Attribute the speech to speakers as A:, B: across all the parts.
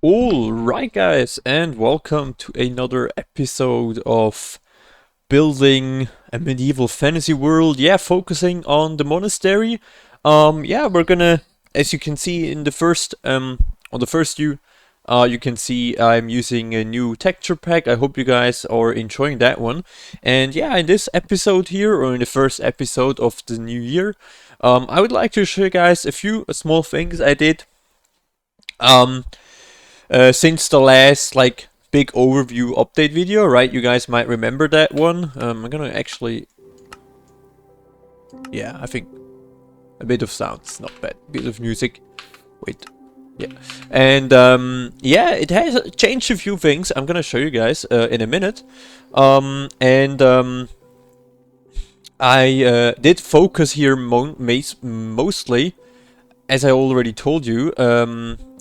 A: Alright guys, and welcome to another episode of building a medieval fantasy world. Yeah, focusing on the monastery. Yeah, we're gonna, as you can see in the first, on the first view, you can see I'm using a new texture pack. I hope you guys are enjoying that one. And yeah, in this episode here, or in the first episode of the new year, I would like to show you guys a few small things I did. Um, since the last big overview update video, right? You guys might remember that one. I'm gonna actually, yeah, I think a bit of sounds, not bad. A bit of music. Wait, yeah, and yeah, it has changed a few things. I'm gonna show you guys in a minute. And I did focus here mostly, as I already told you,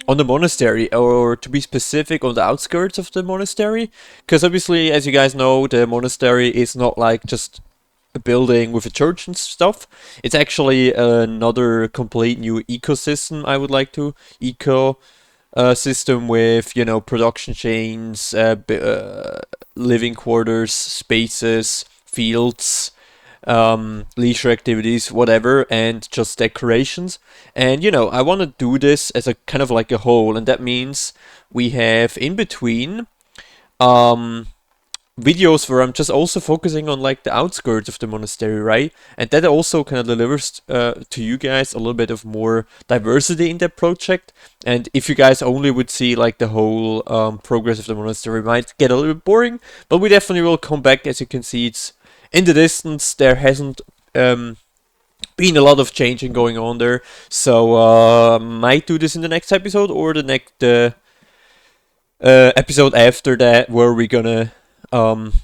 A: on the monastery, or to be specific, on the outskirts of the monastery. Because obviously, as you guys know, the monastery is not like just a building with a church and stuff. It's actually another complete new ecosystem, I would like to. System with, you know, production chains, living quarters, spaces, fields, leisure activities, whatever, and just decorations. And you know, I want to do this as a kind of like a whole, and that means we have in between um, videos where I'm just also focusing on like the outskirts of the monastery, right? And that also kind of delivers to you guys a little bit of more diversity in that project. And if you guys only would see like the whole progress of the monastery, it might get a little bit boring. But we definitely will come back. As you can see, it's in the distance. There hasn't been a lot of changing going on there, so might do this in the next episode or the next episode after that, where we're gonna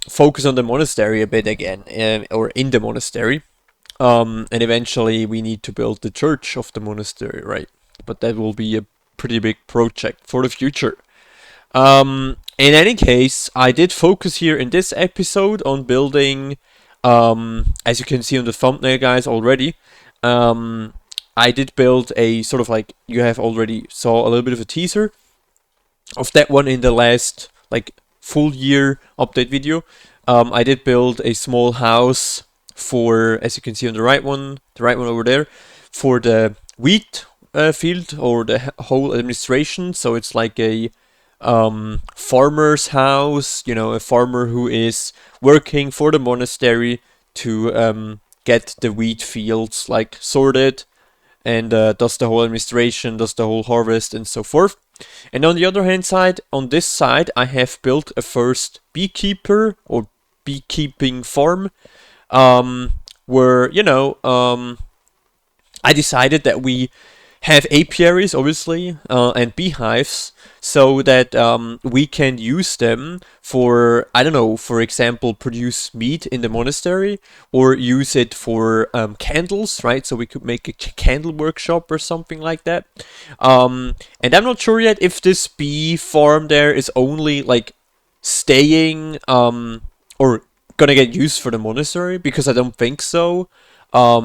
A: focus on the monastery a bit again, or in the monastery. And eventually we need to build the church of the monastery, right? But that will be a pretty big project for the future. In any case, I did focus here in this episode on building, as you can see on the thumbnail, guys, already. I did build a sort of like, you have already saw a little bit of a teaser of that one in the last like full year update video. I did build a small house for, as you can see on the right one over there, for the wheat field, or the whole administration. So it's like a farmer's house, you know, a farmer who is working for the monastery to get the wheat fields like sorted, and does the whole administration, does the whole harvest, and so forth. And on the other hand side, on this side, I have built a first beekeeper or beekeeping farm, where, you know, I decided that we have apiaries, obviously, and beehives, so that we can use them for, I don't know, for example, produce meat in the monastery, or use it for candles, right? So we could make a candle workshop or something like that. And I'm not sure yet if this bee farm there is only like staying or gonna get used for the monastery, because I don't think so.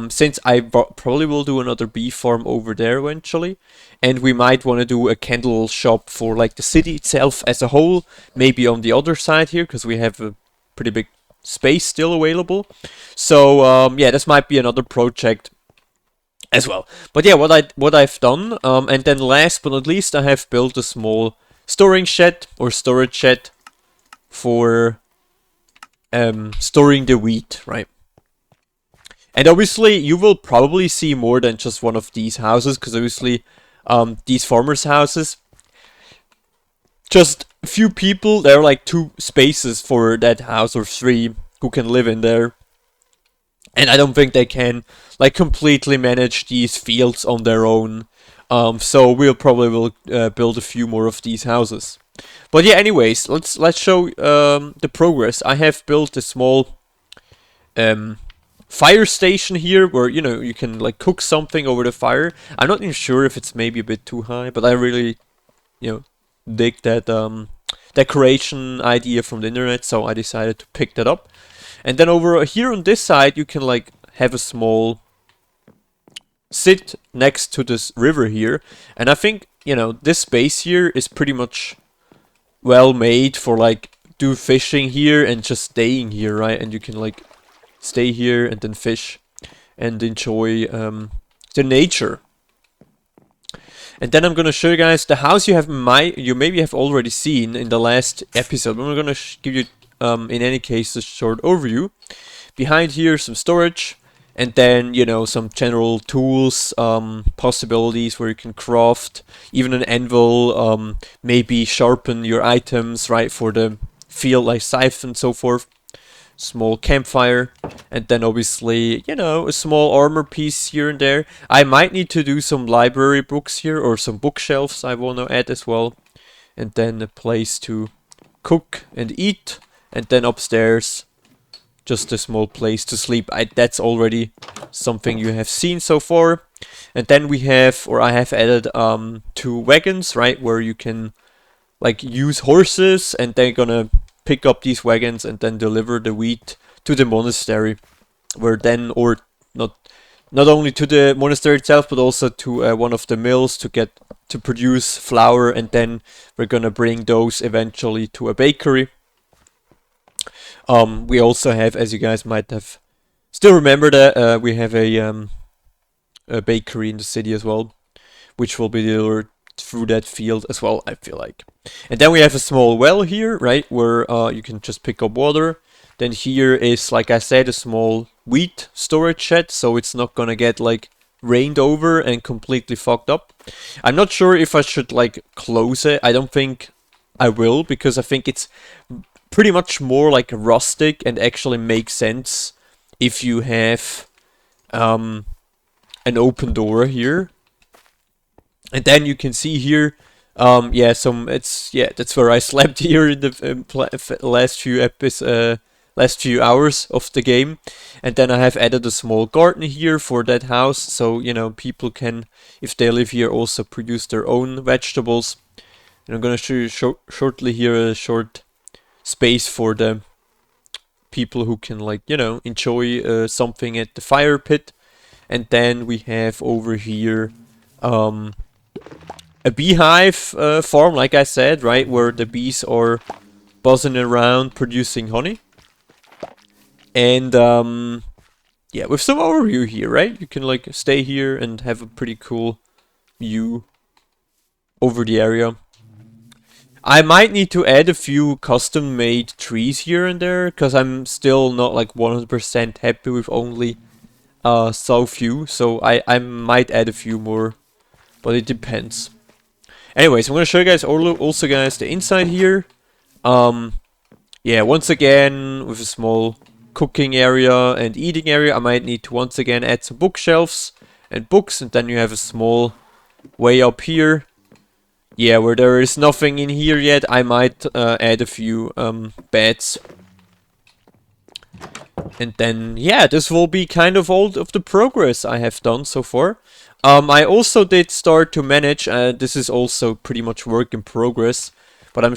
A: Since I probably will do another bee farm over there eventually, and we might want to do a candle shop for like the city itself as a whole, maybe on the other side here, because we have a pretty big space still available. So yeah, this might be another project as well. But yeah, what I've done, and then last but not least, I have built a small storing shed or storage shed for storing the wheat, right? And obviously, you will probably see more than just one of these houses, because obviously, these farmers' houses, just a few people, there are like 2 spaces for that house, or 3, who can live in there. And I don't think they can like completely manage these fields on their own. So we'll probably will build a few more of these houses. But yeah, anyways, let's show the progress. I have built a small fire station here, where, you know, you can like cook something over the fire. I'm not even sure if it's maybe a bit too high, but I really, you know, dig that decoration idea from the internet, so I decided to pick that up. And then over here on this side, you can like have a small sit next to this river here. And I think you know, this space here is pretty much well made for like do fishing here and just staying here, right? And you can like stay here and then fish and enjoy the nature. And then I'm gonna show you guys the house you maybe have already seen in the last episode. I'm gonna give you in any case a short overview. Behind here some storage, and then you know some general tools, possibilities where you can craft even an anvil, maybe sharpen your items right for the field like scythe and so forth. Small campfire, and then obviously, you know, a small armor piece here and there. I might need to do some library books here or some bookshelves I want to add as well. And then a place to cook and eat, and then upstairs just a small place to sleep. That's already something you have seen so far. And then we have, or I have added 2 wagons, right, where you can like use horses, and they're gonna pick up these wagons and then deliver the wheat to the monastery, where then, or not only to the monastery itself, but also to one of the mills to produce flour, and then we're gonna bring those eventually to a bakery. We also have, as you guys might have still remember, that we have a bakery in the city as well, which will be delivered through that field as well, I feel like. And then we have a small well here, right, where you can just pick up water. Then here is, like I said, a small wheat storage shed, so it's not gonna get like rained over and completely fucked up. I'm not sure if I should like close it. I don't think I will, because I think it's pretty much more like rustic and actually makes sense if you have an open door here. And then you can see here, that's where I slept here in the last few hours of the game. And then I have added a small garden here for that house, so you know people can, if they live here, also produce their own vegetables. And I'm gonna show you shortly here a short space for the people who can, like, you know, enjoy something at the fire pit. And then we have over here a beehive farm, like I said, right, where the bees are buzzing around producing honey. And yeah, with some overview here, right, you can like stay here and have a pretty cool view over the area. I might need to add a few custom made trees here and there, because I'm still not like 100% happy with only so few, so I might add a few more, but it depends. Anyways, I'm gonna show you guys also guys the inside here. Yeah, once again with a small cooking area and eating area. I might need to once again add some bookshelves and books, and then you have a small way up here. Yeah, where there is nothing in here yet, I might add a few beds. And then, yeah, this will be kind of all of the progress I have done so far. I also did start to manage, this is also pretty much work in progress, but I'm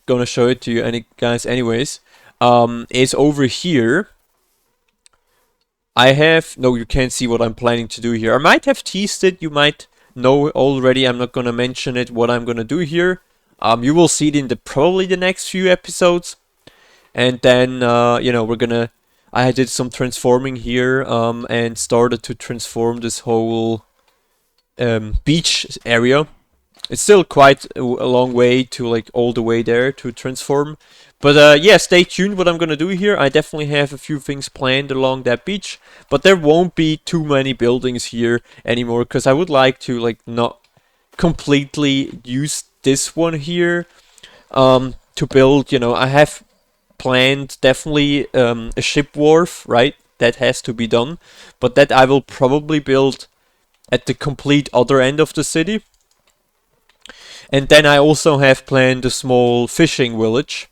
A: gonna show it to you guys anyways. Is over here. You can't see what I'm planning to do here. I might have teased it, you might know already. I'm not gonna mention it, what I'm gonna do here. You will see it in probably the next few episodes. And then, you know, I did some transforming here, and started to transform this whole beach area. It's still quite a long way to like all the way there to transform. But yeah, stay tuned what I'm gonna do here. I definitely have a few things planned along that beach, but there won't be too many buildings here anymore, because I would like to like not completely use this one here to build, you know, I have planned definitely a ship wharf, right? That has to be done, but that I will probably build at the complete other end of the city. And then I also have planned a small fishing village,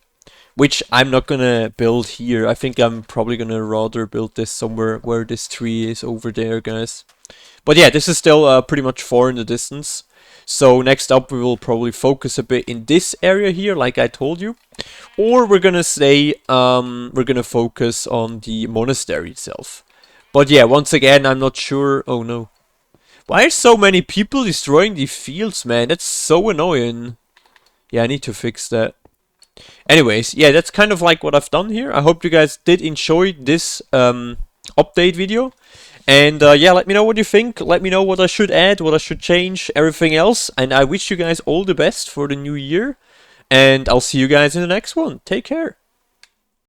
A: which I'm not gonna build here. I think I'm probably gonna rather build this somewhere where this tree is over there, guys. But yeah, this is still pretty much far in the distance. So next up we will probably focus a bit in this area here, like I told you. Or we're gonna say, we're gonna focus on the monastery itself. But yeah, once again, I'm not sure. Oh no. Why are so many people destroying the fields, man? That's so annoying. Yeah, I need to fix that. Anyways, yeah, that's kind of like what I've done here. I hope you guys did enjoy this update video. And yeah, let me know what you think. Let me know what I should add, what I should change, everything else. And I wish you guys all the best for the new year. And I'll see you guys in the next one. Take care.